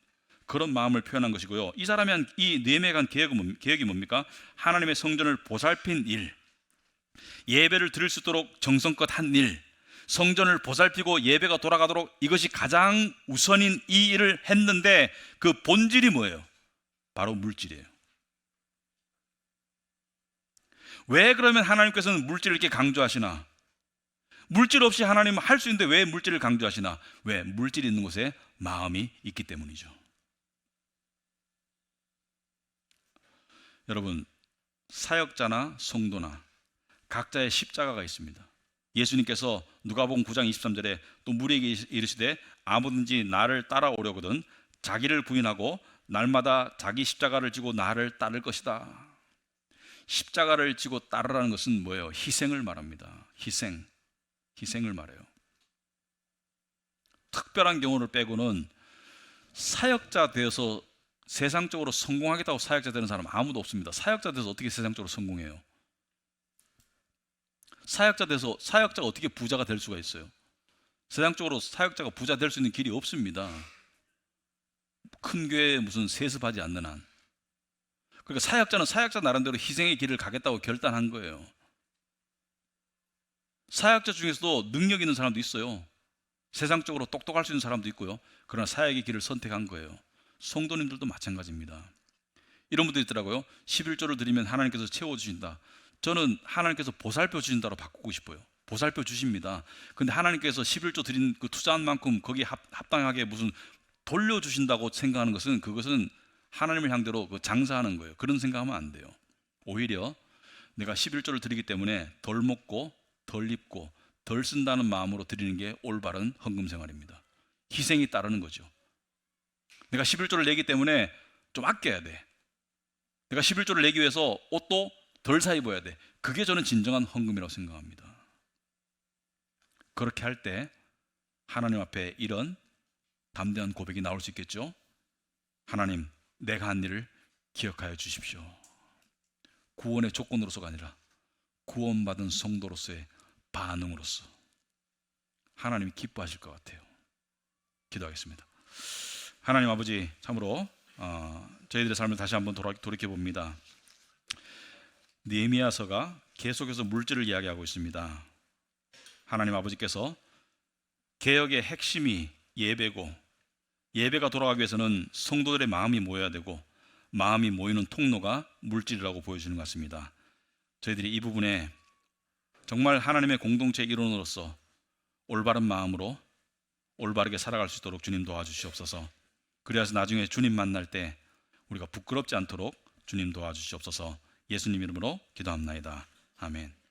그런 마음을 표현한 것이고요. 이 사람이 한 이 느헤미야가 한 계획이 뭡니까? 하나님의 성전을 보살핀 일, 예배를 드릴 수 있도록 정성껏 한 일, 성전을 보살피고 예배가 돌아가도록, 이것이 가장 우선인 이 일을 했는데 그 본질이 뭐예요? 바로 물질이에요. 왜 그러면 하나님께서는 물질을 이렇게 강조하시나? 물질 없이 하나님은 할 수 있는데 왜 물질을 강조하시나? 왜? 물질이 있는 곳에 마음이 있기 때문이죠. 여러분, 사역자나 성도나 각자의 십자가가 있습니다. 예수님께서 누가복음 9장 23절에 또 무리에게 이르시되 아무든지 나를 따라오려거든 자기를 부인하고 날마다 자기 십자가를 지고 나를 따를 것이다. 십자가를 지고 따르라는 것은 뭐예요? 희생을 말합니다. 희생을 말해요. 특별한 경우를 빼고는 사역자 되어서 세상적으로 성공하겠다고 사역자 되는 사람 아무도 없습니다. 사역자 돼서 어떻게 세상적으로 성공해요? 사역자 돼서 사역자가 어떻게 부자가 될 수가 있어요? 세상적으로 사역자가 부자 될 수 있는 길이 없습니다. 큰 교회에 무슨 세습하지 않는 한. 그러니까 사역자는 사역자 나름대로 희생의 길을 가겠다고 결단한 거예요. 사역자 중에서도 능력 있는 사람도 있어요. 세상적으로 똑똑할 수 있는 사람도 있고요. 그러나 사역의 길을 선택한 거예요. 성도님들도 마찬가지입니다. 이런 분들이 있더라고요. 11조를 드리면 하나님께서 채워주신다. 저는 하나님께서 보살펴 주신다로 바꾸고 싶어요. 보살펴 주십니다. 근데 하나님께서 11조 드린 그 투자한 만큼 거기에 합당하게 무슨 돌려주신다고 생각하는 것은, 그것은 하나님을 상대로 그 장사하는 거예요. 그런 생각하면 안 돼요. 오히려 내가 11조를 드리기 때문에 덜 먹고 덜 입고 덜 쓴다는 마음으로 드리는 게 올바른 헌금 생활입니다. 희생이 따르는 거죠. 내가 11조를 내기 때문에 좀 아껴야 돼. 내가 11조를 내기 위해서 옷도 덜 사 입어야 돼. 그게 저는 진정한 헌금이라고 생각합니다. 그렇게 할 때 하나님 앞에 이런 담대한 고백이 나올 수 있겠죠. 하나님, 내가 한 일을 기억하여 주십시오. 구원의 조건으로서가 아니라 구원받은 성도로서의 반응으로서 하나님이 기뻐하실 것 같아요. 기도하겠습니다. 하나님 아버지, 참으로 저희들의 삶을 다시 한번 돌이켜 봅니다. 느헤미야서가 계속해서 물질을 이야기하고 있습니다. 하나님 아버지께서 개혁의 핵심이 예배고, 예배가 돌아가기 위해서는 성도들의 마음이 모여야 되고, 마음이 모이는 통로가 물질이라고 보여주는 것 같습니다. 저희들이 이 부분에 정말 하나님의 공동체 일원으로서 올바른 마음으로 올바르게 살아갈 수 있도록 주님 도와주시옵소서. 그래서 나중에 주님 만날 때 우리가 부끄럽지 않도록 주님 도와주시옵소서. 예수님 이름으로 기도합나이다. 아멘.